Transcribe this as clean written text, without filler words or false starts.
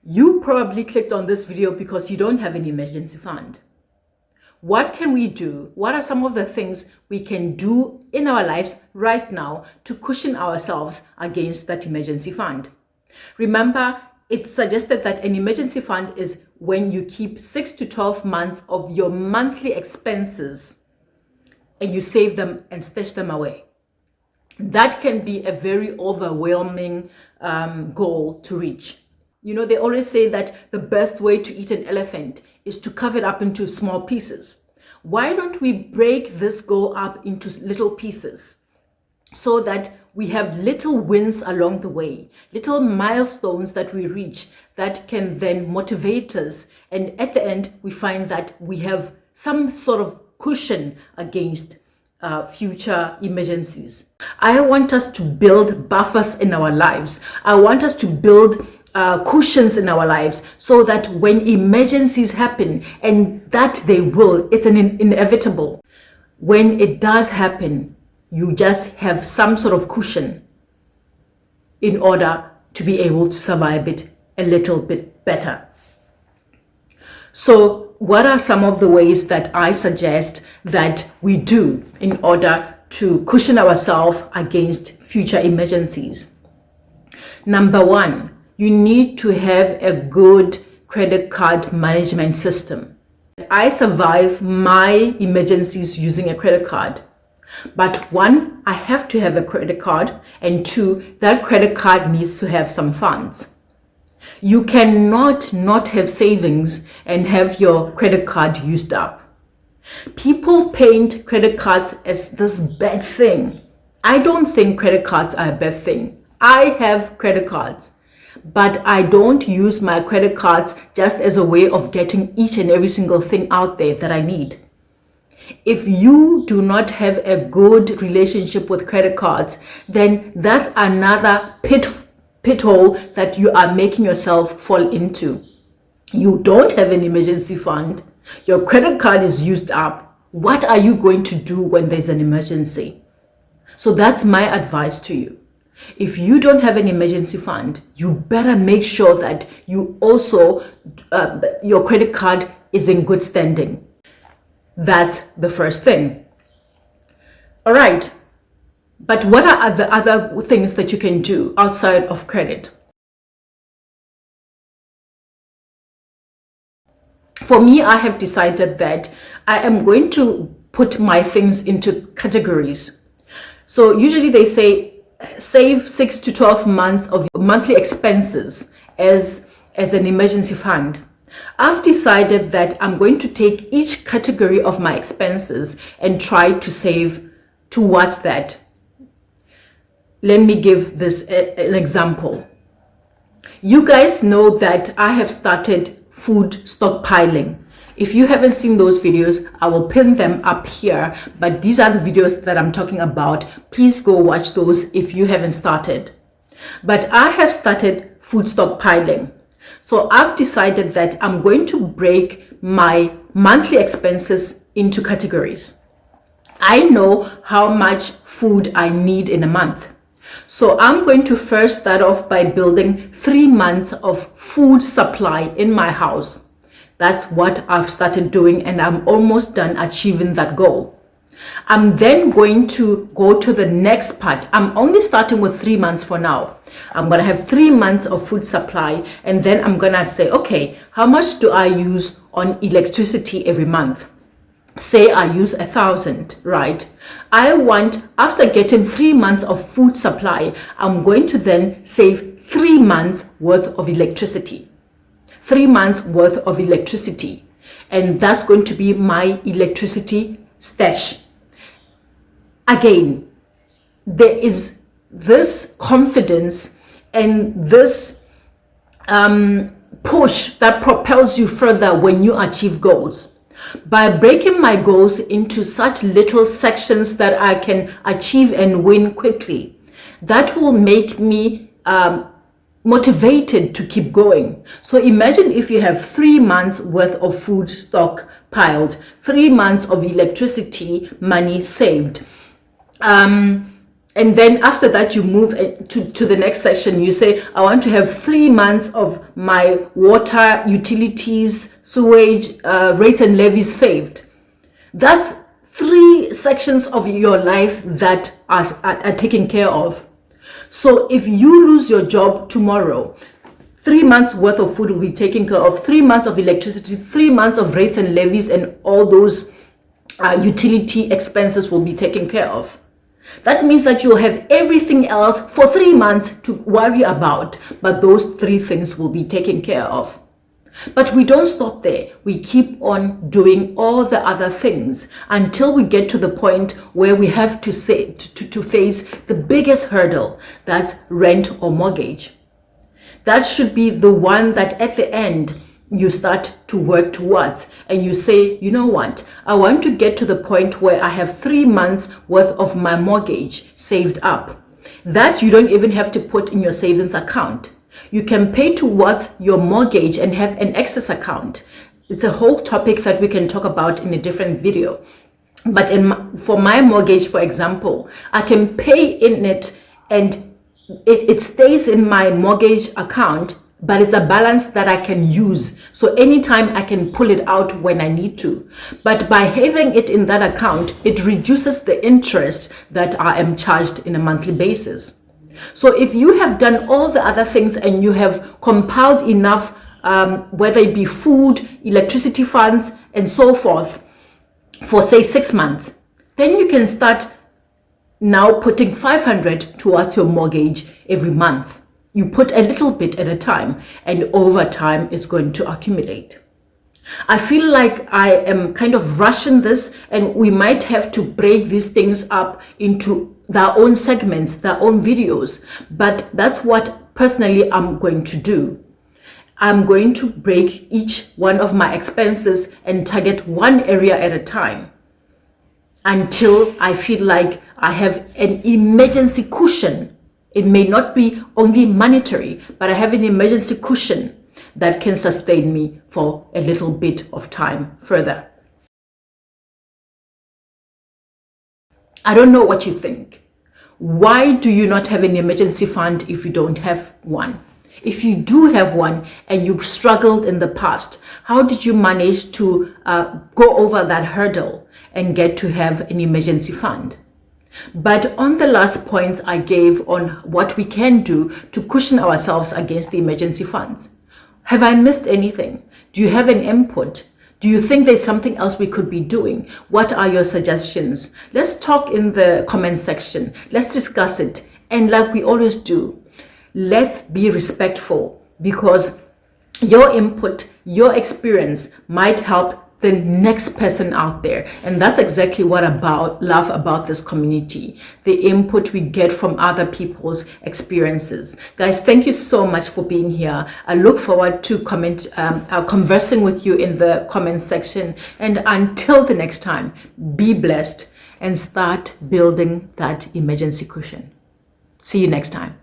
You probably clicked on this video because you don't have an emergency fund. What can we do? What are some of the things we can do in our lives right now to cushion ourselves against that emergency fund? Remember, it's suggested that an emergency fund is when you keep 6 to 12 months of your monthly expenses and you save them and stash them away. That can be a very overwhelming goal to reach. You know, they always say that the best way to eat an elephant is to carve it up into small pieces. Why don't we break this goal up into little pieces so that we have little wins along the way, little milestones that we reach that can then motivate us. And at the end, we find that we have some sort of cushion against future emergencies. I want us to build buffers in our lives. I want us to build cushions in our lives so that when emergencies happen, and that they will, it's inevitable. When it does happen, you just have some sort of cushion in order to be able to survive it a little bit better. So what are some of the ways that I suggest that we do in order to cushion ourselves against future emergencies? Number one, you need to have a good credit card management system. I survive my emergencies using a credit card. But one, I have to have a credit card, and two, that credit card needs to have some funds. You cannot not have savings and have your credit card used up. People paint credit cards as this bad thing. I don't think credit cards are a bad thing. I have credit cards, but I don't use my credit cards just as a way of getting each and every single thing out there that I need. If you do not have a good relationship with credit cards, then that's another pit hole that you are making yourself fall into. You don't have an emergency fund. Your credit card is used up. What are you going to do when there's an emergency? So that's my advice to you. If you don't have an emergency fund, you better make sure that you also, your credit card is in good standing. That's the first thing. All right. But what are the other things that you can do outside of credit? For me, I have decided that I am going to put my things into categories. So usually they say save 6 to 12 months of your monthly expenses as an emergency fund. I've decided that I'm going to take each category of my expenses and try to save towards that. Let me give this an example. You guys know that I have started food stockpiling. If you haven't seen those videos, I will pin them up here, but these are the videos that I'm talking about. Please go watch those if you haven't started. But I have started food stockpiling. So I've decided that I'm going to break my monthly expenses into categories. I know how much food I need in a month. So I'm going to first start off by building 3 months of food supply in my house. That's what I've started doing, and I'm almost done achieving that goal. I'm then going to go to the next part. I'm only starting with 3 months for now. I'm going to have 3 months of food supply, and then I'm going to say, okay, how much do I use on electricity every month? Say I use 1,000, right? I want, after getting 3 months of food supply, I'm going to then save 3 months worth of electricity. 3 months worth of electricity. And that's going to be my electricity stash. Again, there is this confidence and this push that propels you further when you achieve goals. By breaking my goals into such little sections that I can achieve and win quickly, that will make me motivated to keep going. So imagine if you have 3 months worth of food stock piled, 3 months of electricity money saved, And then after that, you move to the next section. You say, I want to have 3 months of my water, utilities, sewage, rates and levies saved. That's 3 sections of your life that are taken care of. So if you lose your job tomorrow, 3 months worth of food will be taken care of, 3 months of electricity, 3 months of rates and levies, and all those utility expenses will be taken care of. That means that you'll have everything else for 3 months to worry about, but those 3 things will be taken care of. But we don't stop there. We keep on doing all the other things until we get to the point where we have to face the biggest hurdle, that's rent or mortgage. That should be the one that at the end you start to work towards, and you say, you know what, I want to get to the point where I have 3 months worth of my mortgage saved up. That you don't even have to put in your savings account. You can pay towards your mortgage and have an excess account. It's a whole topic that we can talk about in a different video. But for my mortgage, for example, I can pay in it and it stays in my mortgage account, but it's a balance that I can use. So anytime I can pull it out when I need to. But by having it in that account, it reduces the interest that I am charged in a monthly basis. So if you have done all the other things and you have compiled enough, whether it be food, electricity funds, and so forth, for say 6 months, then you can start now putting 500 towards your mortgage every month. You put a little bit at a time, and over time it's going to accumulate. I feel like I am kind of rushing this, and we might have to break these things up into their own segments, their own videos. But that's what personally I'm going to do. I'm going to break each one of my expenses and target one area at a time until I feel like I have an emergency cushion. It may not be only monetary, but I have an emergency cushion that can sustain me for a little bit of time further. I don't know what you think. Why do you not have an emergency fund if you don't have one? If you do have one and you've struggled in the past, how did you manage to go over that hurdle and get to have an emergency fund? But on the last point I gave on what we can do to cushion ourselves against the emergency funds, have I missed anything? Do you have an input? Do you think there's something else we could be doing? What are your suggestions? Let's talk in the comment section. Let's discuss it. And like we always do, let's be respectful, because your input, your experience might help the next person out there. And that's exactly what I love about this community, the input we get from other people's experiences. Guys, thank you so much for being here. I look forward to conversing with you in the comment section. And until the next time, be blessed and start building that emergency cushion. See you next time.